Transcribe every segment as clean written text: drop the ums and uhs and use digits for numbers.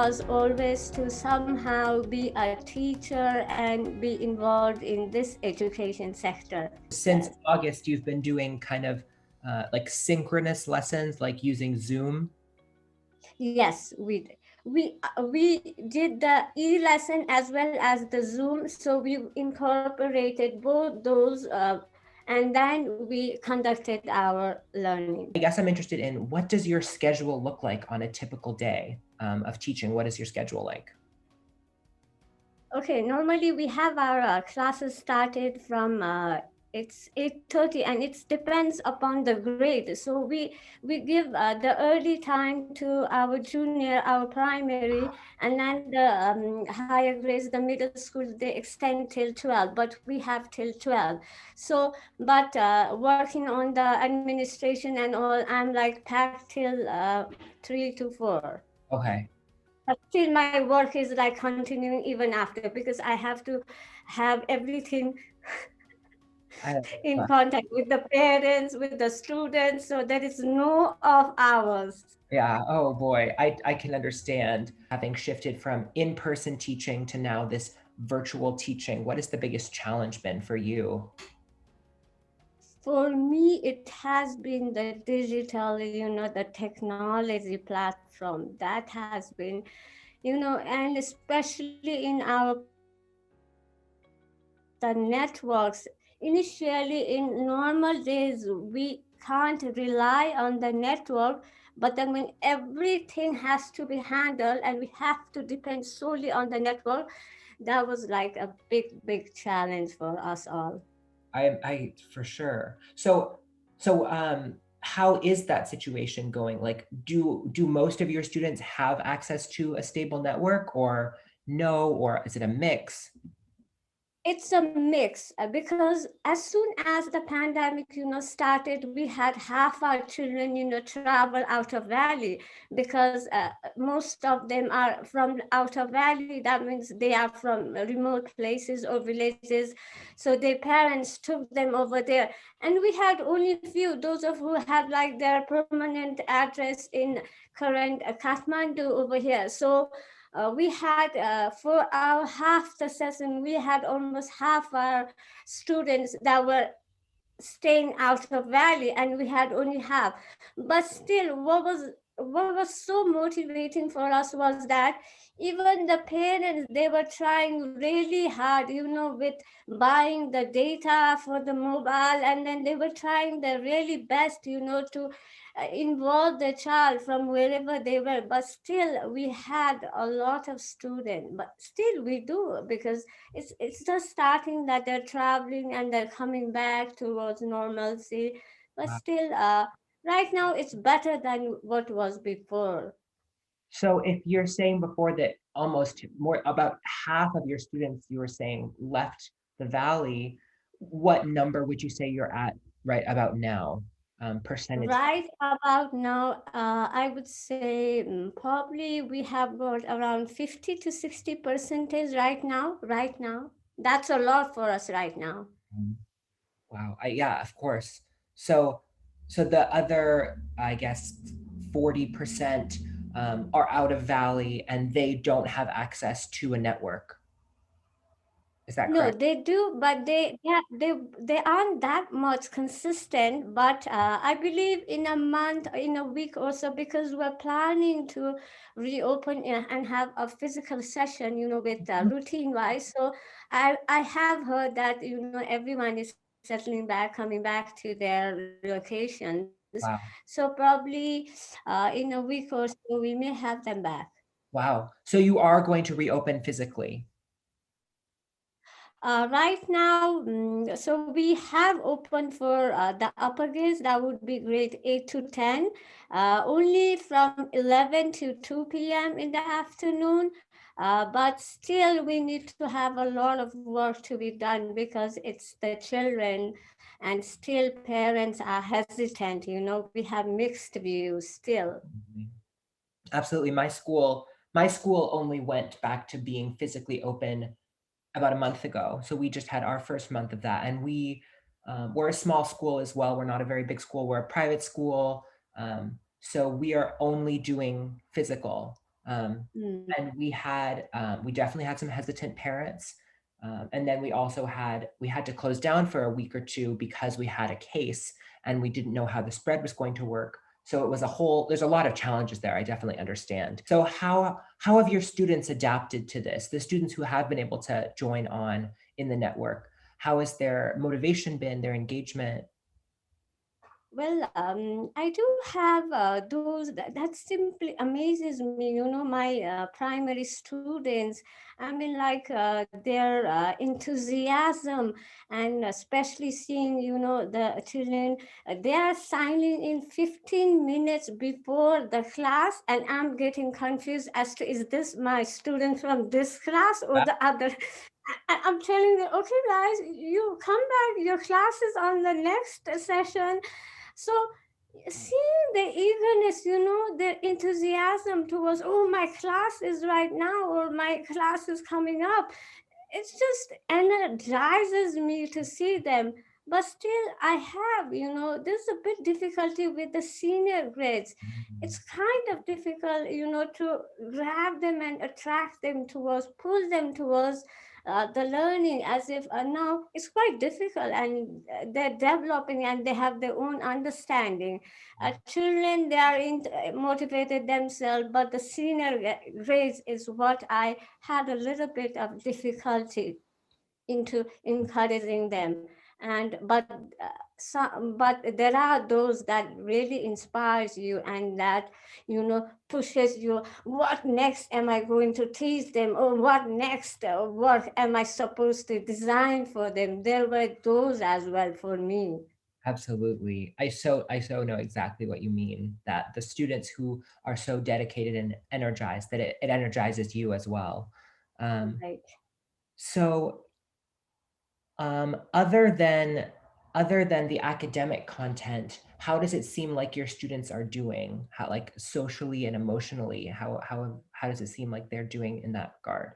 was always to somehow be a teacher and be involved in this education sector. Since August, you've been doing kind of like synchronous lessons, like using Zoom. Yes, we did the e-lesson as well as the Zoom, so we incorporated both those, and then we conducted our learning. I guess I'm interested in, what does your schedule look like on a typical day of teaching? What is your schedule like? Okay, normally we have our classes started from it's 8:30, and it depends upon the grade. So we give the early time to our junior, our primary, and then the higher grades, the middle school, they extend till 12, but we have till 12. So, but working on the administration and all, I'm like packed till 3 to 4. Okay. But still my work is like continuing even after, because I have to have everything in contact with the parents, with the students, so there is no off hours. Yeah. Oh boy. I can understand having shifted from in-person teaching to now this virtual teaching. What has the biggest challenge been for you? For me, it has been the digital, the technology platform that has been, and especially in our the networks. Initially, in normal days, we can't rely on the network, but then when everything has to be handled and we have to depend solely on the network, that was like a big challenge for us all. I for sure. So how is that situation going? Like, do most of your students have access to a stable network, or no, or is it a mix? It's a mix, because as soon as the pandemic started, we had half our children travel out of valley, because most of them are from out of valley. That means they are from remote places or villages, so their parents took them over there. And we had only few, those of who had like their permanent address in current Kathmandu over here. So we had for our half the session, we had almost half our students that were staying out of valley, and we had only half. But still, what was so motivating for us was that even the parents, they were trying really hard, with buying the data for the mobile, and then they were trying their really best, to involve the child from wherever they were. But still we had a lot of students, but still we do, because it's just starting that they're traveling and they're coming back towards normalcy. But Wow. still, right now it's better than what was before. So if you're saying before that almost more about half of your students, you were saying, left the valley, what number would you say you're at right about now, percentage? Right about now, I would say, probably we have got around 50 to 60 percentage right now. Right now, that's a lot for us right now. Wow. Yeah, of course. So, so the other, I guess, 40% are out of Valley and they don't have access to a network. Is that No, correct? they do, but they aren't that much consistent. But I believe in a month, in a week or so, because we're planning to reopen and have a physical session, with routine wise. So I have heard that everyone is settling back, coming back to their locations. So Wow. probably in a week or so we may have them back. Wow. So you are going to reopen physically. Right now, so we have opened for the upper grades. That would be grade 8 to 10, only from 11 to 2 p.m. in the afternoon. But still, we need to have a lot of work to be done, because it's the children, and still parents are hesitant. We have mixed views still. Mhm. Absolutely. My school only went back to being physically open about a month ago. So we just had our first month of that. And we're a small school as well. We're not a very big school. We're a private school. So we are only doing physical. Mm. And we definitely had some hesitant parents. And then we had to close down for a week or two because we had a case and we didn't know how the spread was going to work. So it was there's a lot of challenges there. I definitely understand. So how have your students adapted to this? The students who have been able to join on in the network, how has their motivation been, their engagement? Well, I do have those that simply amazes me. My primary students. I mean, like their enthusiasm, and especially seeing, the children. They are signing in 15 minutes before the class, and I'm getting confused as to, is this my student from this class or the other? I'm telling them, okay, guys, you come back. Your class is on the next session. So seeing the eagerness, the enthusiasm towards, oh, my class is right now, or my class is coming up, it just energizes me to see them. But still, I have, there's a bit difficulty with the senior grades. It's kind of difficult, to grab them and attract them towards, pull them towards the learning, as if now it's quite difficult, and they're developing and they have their own understanding. Children, they are motivated themselves, but the senior grades is what I had a little bit of difficulty into encouraging them. And but there are those that really inspires you, and that pushes you, what next am I going to teach them, or what next work am I supposed to design for them. There were those as well for me. Absolutely. I so know exactly what you mean, that the students who are so dedicated and energized that it energizes you as well. Um, Right. so other than the academic content, how does it seem like your students are doing? How, like, socially and emotionally, how does it seem like they're doing in that regard?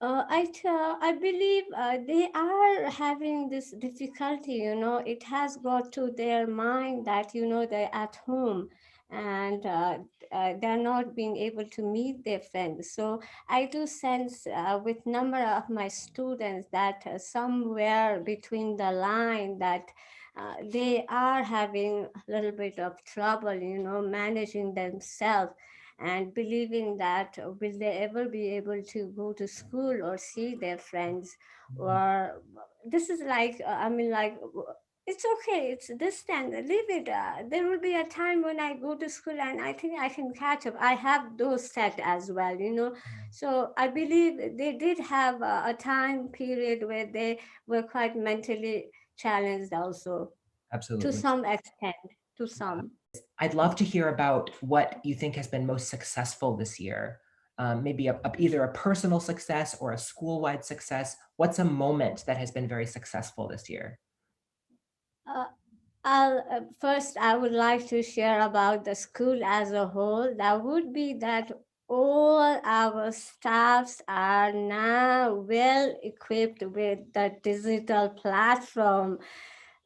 I believe they are having this difficulty. It has got to their mind that they're at home, and they're not being able to meet their friends. So I do sense with number of my students that somewhere between the line that they are having a little bit of trouble, managing themselves, and believing that will they ever be able to go to school or see their friends, or this is like I mean, like, it's okay, it's this time, leave it, there will be a time when I go to school and I think I can catch up. I have those set as well, so I believe they did have a time period where they were quite mentally challenged also, to Absolutely. some extent, to some. I'd love to hear about what you think has been most successful this year. Maybe either a personal success or a school-wide success. What's a moment that has been very successful this year? Uh, first, I would like to share about the school as a whole. That would be that all our staffs are now well equipped with the digital platform.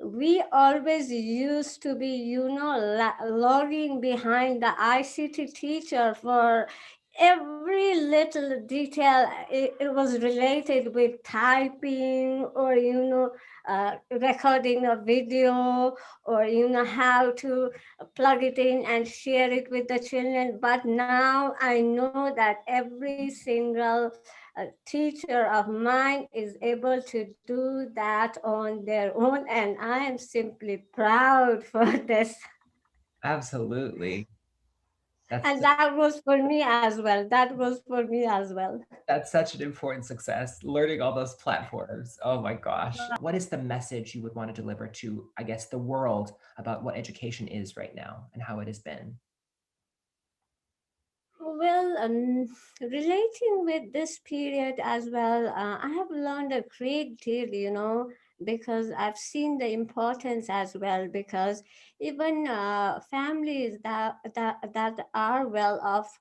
We always used to be, logging behind the ICT teacher for every little detail. It was related with typing, or recording a video, or how to plug it in and share it with the children. But now I know that every single teacher of mine is able to do that on their own, and I am simply proud for this. Absolutely. That's And that was for me as well. That was for me as well. that's such an important success, learning all those platforms. Oh my gosh. What is the message you would want to deliver to, I guess, the world about what education is right now and how it has been? Well, relating with this period as well, I have learned a great deal, because I've seen the importance as well. Because even families that are well off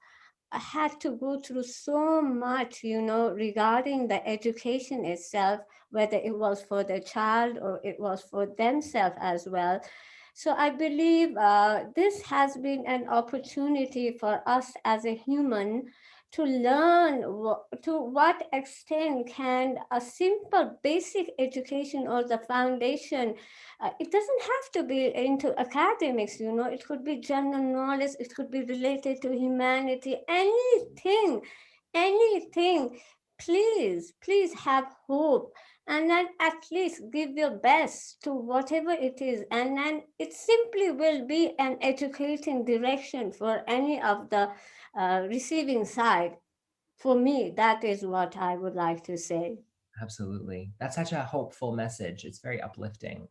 had to go through so much, regarding the education itself, whether it was for the child or it was for themselves as well. So I believe this has been an opportunity for us as a human to learn to what extent can a simple basic education or the foundation, it doesn't have to be into academics, it could be general knowledge, it could be related to humanity, anything. Please have hope, and then at least give your best to whatever it is, and then it simply will be an educating direction for any of the receiving side. For me, that is what I would like to say. Absolutely. That's such a hopeful message. It's very uplifting.